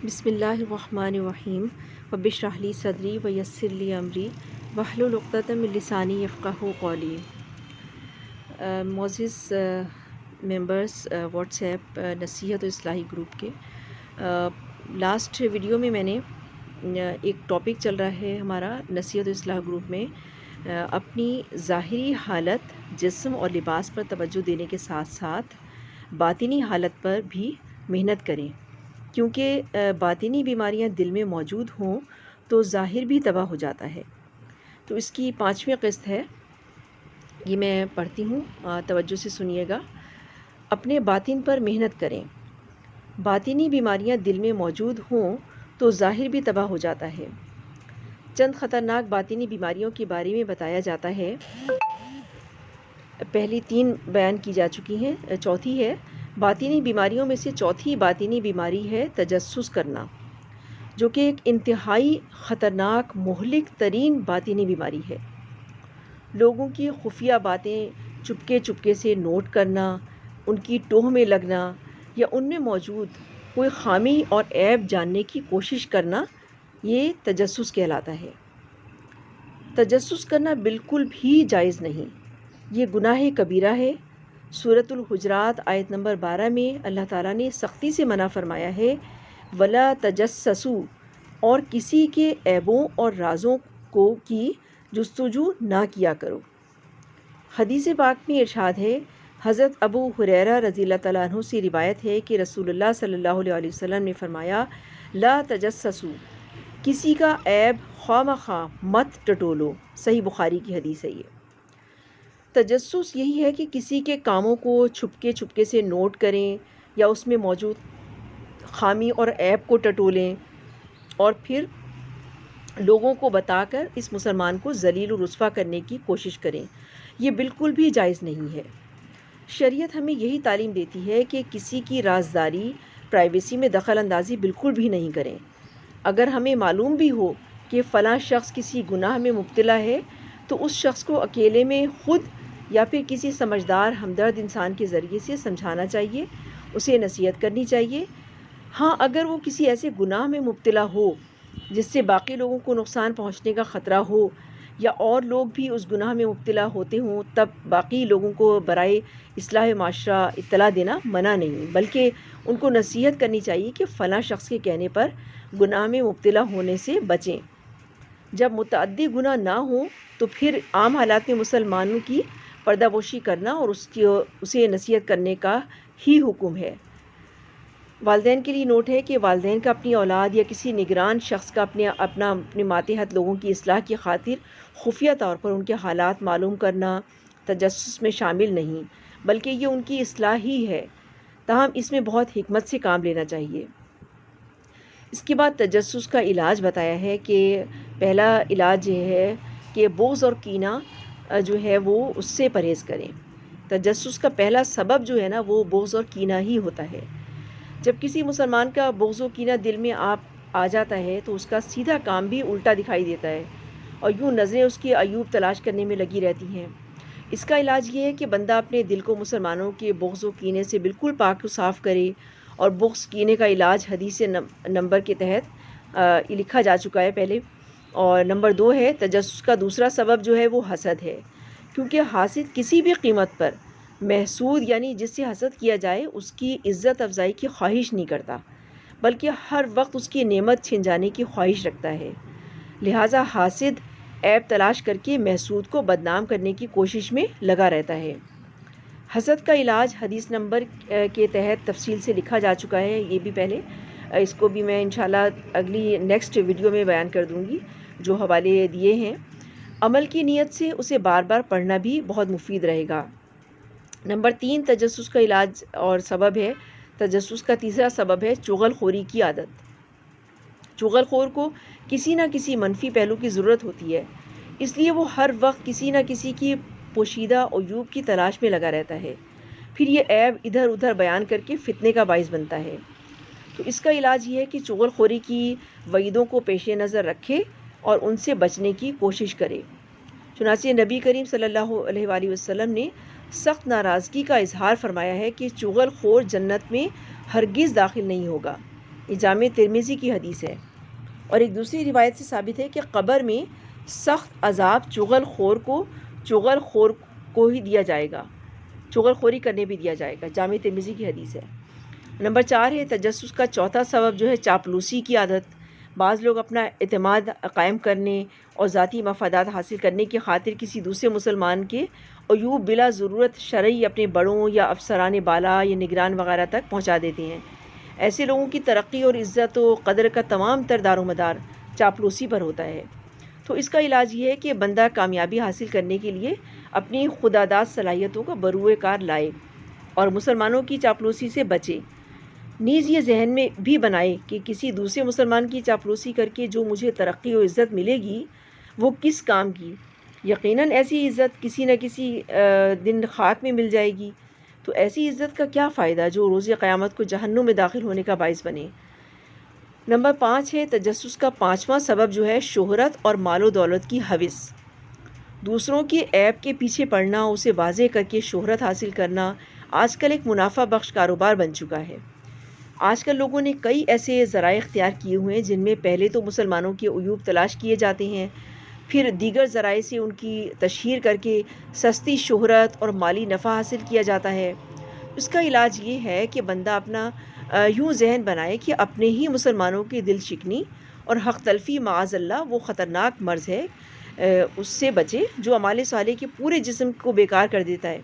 بسم اللہ الرحمن الرحیم رب اشرح لی صدری ویسر لی امری واحلل عقدۃ من لسانی یفقہوا قولی۔ معزز ممبرس واٹس ایپ نصیحت و اصلاحی گروپ کے، لاسٹ ویڈیو میں نے ایک ٹاپک چل رہا ہے ہمارا نصیحت و اصلاح گروپ میں، اپنی ظاہری حالت جسم اور لباس پر توجہ دینے کے ساتھ ساتھ باطنی حالت پر بھی محنت کریں، کیونکہ باطنی بیماریاں دل میں موجود ہوں تو ظاہر بھی تباہ ہو جاتا ہے۔ تو اس کی 5ویں قسط ہے، یہ میں پڑھتی ہوں، توجہ سے سنیے گا۔ اپنے باطن پر محنت کریں۔ باطنی بیماریاں دل میں موجود ہوں تو ظاہر بھی تباہ ہو جاتا ہے۔ چند خطرناک باطنی بیماریوں کے بارے میں بتایا جاتا ہے۔ پہلی 3 بیان کی جا چکی ہیں، چوتھی ہے۔ باطنی بیماریوں میں سے چوتھی باطنی بیماری ہے تجسس کرنا، جو کہ ایک انتہائی خطرناک مہلک ترین باطنی بیماری ہے۔ لوگوں کی خفیہ باتیں چپکے سے نوٹ کرنا، ان کی ٹوہ میں لگنا یا ان میں موجود کوئی خامی اور عیب جاننے کی کوشش کرنا، یہ تجسس کہلاتا ہے۔ تجسس کرنا بالکل بھی جائز نہیں، یہ گناہ کبیرہ ہے۔ سورۃ الحجرات آیت نمبر 12 میں اللہ تعالیٰ نے سختی سے منع فرمایا ہے، وَلَا تَجَسَّسُوا، اور کسی کے عیبوں اور رازوں کی جستجو نہ کیا کرو۔ حدیث پاک میں ارشاد ہے، حضرت ابو ہریرہ رضی اللہ تعالیٰ عنہ سے روایت ہے کہ رسول اللہ صلی اللہ علیہ وسلم نے فرمایا، لا تجسسوا، کسی کا عیب خواہ مخواہ مت ٹٹولو۔ صحیح بخاری کی حدیث ہے یہ۔ تجسس یہی ہے کہ کسی کے کاموں کو چھپکے سے نوٹ کریں یا اس میں موجود خامی اور عیب کو ٹٹولیں اور پھر لوگوں کو بتا کر اس مسلمان کو ذلیل و رسوا کرنے کی کوشش کریں، یہ بالکل بھی جائز نہیں ہے۔ شریعت ہمیں یہی تعلیم دیتی ہے کہ کسی کی رازداری، پرائیویسی میں دخل اندازی بالکل بھی نہیں کریں۔ اگر ہمیں معلوم بھی ہو کہ فلاں شخص کسی گناہ میں مبتلا ہے تو اس شخص کو اکیلے میں خود یا پھر کسی سمجھدار ہمدرد انسان کے ذریعے سے سمجھانا چاہیے، اسے نصیحت کرنی چاہیے۔ ہاں، اگر وہ کسی ایسے گناہ میں مبتلا ہو جس سے باقی لوگوں کو نقصان پہنچنے کا خطرہ ہو یا اور لوگ بھی اس گناہ میں مبتلا ہوتے ہوں، تب باقی لوگوں کو برائے اصلاح معاشرہ اطلاع دینا منع نہیں، بلکہ ان کو نصیحت کرنی چاہیے کہ فلاں شخص کے کہنے پر گناہ میں مبتلا ہونے سے بچیں۔ جب متعدی گناہ نہ ہوں تو پھر عام حالات میں مسلمانوں کی پردہ پوشی کرنا اور اسے نصیحت کرنے کا ہی حکم ہے۔ والدین کے لیے نوٹ ہے کہ والدین کا اپنی اولاد یا کسی نگران شخص کا اپنے ماتحت لوگوں کی اصلاح کی خاطر خفیہ طور پر ان کے حالات معلوم کرنا تجسس میں شامل نہیں، بلکہ یہ ان کی اصلاح ہی ہے، تاہم اس میں بہت حکمت سے کام لینا چاہیے۔ اس کے بعد تجسس کا علاج بتایا ہے کہ پہلا علاج یہ ہے کہ بغض اور کینہ جو ہے وہ اس سے پرہیز کریں۔ تجسس کا پہلا سبب جو ہے نا وہ بغض اور کینہ ہی ہوتا ہے۔ جب کسی مسلمان کا بغض و کینہ دل میں آ جاتا ہے تو اس کا سیدھا کام بھی الٹا دکھائی دیتا ہے اور یوں نظریں اس کی عیوب تلاش کرنے میں لگی رہتی ہیں۔ اس کا علاج یہ ہے کہ بندہ اپنے دل کو مسلمانوں کے بغض و کینے سے بالکل پاک و صاف کرے، اور بغض کینے کا علاج حدیث نمبر کے تحت لکھا جا چکا ہے پہلے۔ اور نمبر 2 ہے، تجسس کا دوسرا سبب جو ہے وہ حسد ہے، کیونکہ حاسد کسی بھی قیمت پر محسود یعنی جس سے حسد کیا جائے اس کی عزت افزائی کی خواہش نہیں کرتا، بلکہ ہر وقت اس کی نعمت چھن جانے کی خواہش رکھتا ہے۔ لہٰذا حاسد عیب تلاش کر کے محسود کو بدنام کرنے کی کوشش میں لگا رہتا ہے۔ حسد کا علاج حدیث نمبر کے تحت تفصیل سے لکھا جا چکا ہے، یہ بھی پہلے، اس کو بھی میں انشاءاللہ اگلی نیکسٹ ویڈیو میں بیان کر دوں گی جو حوالے دیے ہیں۔ عمل کی نیت سے اسے بار بار پڑھنا بھی بہت مفید رہے گا۔ نمبر 3 تجسس کا علاج اور سبب ہے، تجسس کا تیسرا سبب ہے چغل خوری کی عادت۔ چغل خور کو کسی نہ کسی منفی پہلو کی ضرورت ہوتی ہے، اس لیے وہ ہر وقت کسی نہ کسی کی پوشیدہ عیوب کی تلاش میں لگا رہتا ہے، پھر یہ عیب ادھر ادھر بیان کر کے فتنے کا باعث بنتا ہے۔ تو اس کا علاج یہ ہے کہ چغل خوری کی وعیدوں کو پیش نظر رکھے اور ان سے بچنے کی کوشش کرے۔ چنانچہ نبی کریم صلی اللہ علیہ وآلہ وسلم نے سخت ناراضگی کا اظہار فرمایا ہے کہ چغل خور جنت میں ہرگز داخل نہیں ہوگا۔ یہ جامع ترمذی کی حدیث ہے۔ اور ایک دوسری روایت سے ثابت ہے کہ قبر میں سخت عذاب چغل خور کو ہی دیا جائے گا، چغل خوری کرنے بھی دیا جائے گا، جامع ترمذی کی حدیث ہے۔ نمبر 4 ہے تجسس کا چوتھا سبب جو ہے چاپلوسی کی عادت۔ بعض لوگ اپنا اعتماد قائم کرنے اور ذاتی مفادات حاصل کرنے کی خاطر کسی دوسرے مسلمان کے عیوب بلا ضرورت شرعی اپنے بڑوں یا افسران بالا یا نگران وغیرہ تک پہنچا دیتے ہیں۔ ایسے لوگوں کی ترقی اور عزت و قدر کا تمام تر دار و مدار چاپلوسی پر ہوتا ہے۔ تو اس کا علاج یہ ہے کہ بندہ کامیابی حاصل کرنے کے لیے اپنی خودآداد صلاحیتوں کو بروئے کار لائے اور مسلمانوں کی چاپلوسی سے بچے۔ نیز یہ ذہن میں بھی بنائے کہ کسی دوسرے مسلمان کی چاپلوسی کر کے جو مجھے ترقی و عزت ملے گی وہ کس کام کی؟ یقیناً ایسی عزت کسی نہ کسی دن خاک میں مل جائے گی۔ تو ایسی عزت کا کیا فائدہ جو روز قیامت کو جہنم میں داخل ہونے کا باعث بنے۔ نمبر 5 ہے تجسس کا 5واں سبب جو ہے شہرت اور مال و دولت کی ہوس۔ دوسروں کے عیب کے پیچھے پڑنا، اسے واضح کر کے شہرت حاصل کرنا آج کل ایک منافع بخش کاروبار بن چکا ہے۔ آج کل لوگوں نے کئی ایسے ذرائع اختیار کیے ہوئے ہیں جن میں پہلے تو مسلمانوں کے عیوب تلاش کیے جاتے ہیں، پھر دیگر ذرائع سے ان کی تشہیر کر کے سستی شہرت اور مالی نفع حاصل کیا جاتا ہے۔ اس کا علاج یہ ہے کہ بندہ اپنا یوں ذہن بنائے کہ اپنے ہی مسلمانوں کی دل شکنی اور حق تلفی معاذ اللہ وہ خطرناک مرض ہے، اس سے بچے جو اعمال صالح کے پورے جسم کو بیکار کر دیتا ہے۔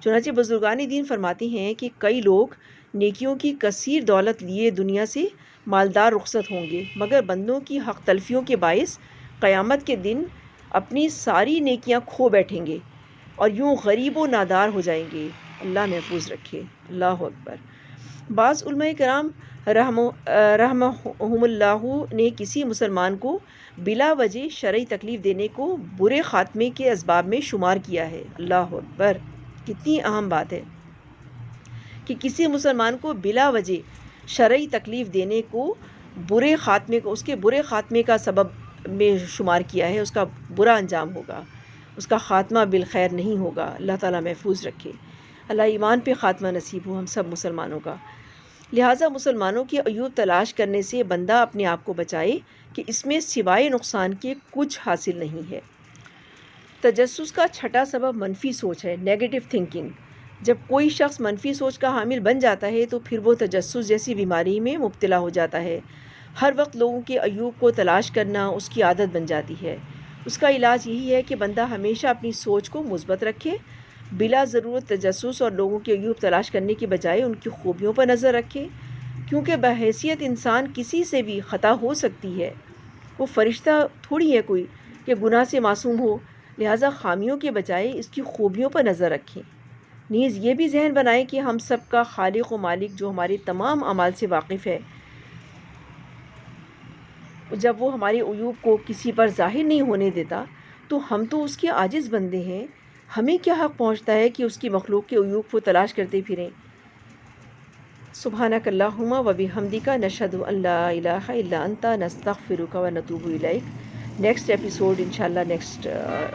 چنانچہ بزرگان دین فرماتے ہیں کہ کئی لوگ نیکیوں کی کثیر دولت لیے دنیا سے مالدار رخصت ہوں گے، مگر بندوں کی حق تلفیوں کے باعث قیامت کے دن اپنی ساری نیکیاں کھو بیٹھیں گے اور یوں غریب و نادار ہو جائیں گے۔ اللہ محفوظ رکھے۔ اللہ اکبر۔ بعض علماء کرام رحمہم اللہ نے کسی مسلمان کو بلا وجہ شرعی تکلیف دینے کو برے خاتمے کے اسباب میں شمار کیا ہے۔ اللہ اکبر، کتنی اہم بات ہے کہ کسی مسلمان کو بلا وجہ شرعی تکلیف دینے کو اس کے برے خاتمے کا سبب میں شمار کیا ہے، اس کا برا انجام ہوگا، اس کا خاتمہ بالخیر نہیں ہوگا۔ اللہ تعالیٰ محفوظ رکھے۔ اللہ ایمان پہ خاتمہ نصیب ہو ہم سب مسلمانوں کا۔ لہٰذا مسلمانوں کے عیوب تلاش کرنے سے بندہ اپنے آپ کو بچائے کہ اس میں سوائے نقصان کے کچھ حاصل نہیں ہے۔ تجسس کا چھٹا سبب منفی سوچ ہے، نیگیٹو تھنکنگ۔ جب کوئی شخص منفی سوچ کا حامل بن جاتا ہے تو پھر وہ تجسس جیسی بیماری میں مبتلا ہو جاتا ہے۔ ہر وقت لوگوں کے عیوب کو تلاش کرنا اس کی عادت بن جاتی ہے۔ اس کا علاج یہی ہے کہ بندہ ہمیشہ اپنی سوچ کو مثبت رکھے، بلا ضرورت تجسس اور لوگوں کے عیوب تلاش کرنے کے بجائے ان کی خوبیوں پر نظر رکھے، کیونکہ بحیثیت انسان کسی سے بھی خطا ہو سکتی ہے، وہ فرشتہ تھوڑی ہے کوئی کہ گناہ سے معصوم ہو، لہٰذا خامیوں کے بجائے اس کی خوبیوں پر نظر رکھیں۔ نیز یہ بھی ذہن بنائیں کہ ہم سب کا خالق و مالک جو ہمارے تمام اعمال سے واقف ہے، جب وہ ہمارے عیوب کو کسی پر ظاہر نہیں ہونے دیتا تو ہم تو اس کے عاجز بندے ہیں، ہمیں کیا حق پہنچتا ہے کہ اس کی مخلوق کے عیوب کو تلاش کرتے پھریں۔ سبحانک اللہم و بحمدک نشہد ان لا الہ الا انت نستغفرک و نتوب الیک۔ نیکسٹ ایپیسوڈ انشاءاللہ نیکسٹ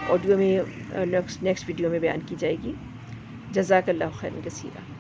آڈیو میں نیکسٹ ویڈیو میں بیان کی جائے گی۔ جزاک اللہ خیرا کثیرا۔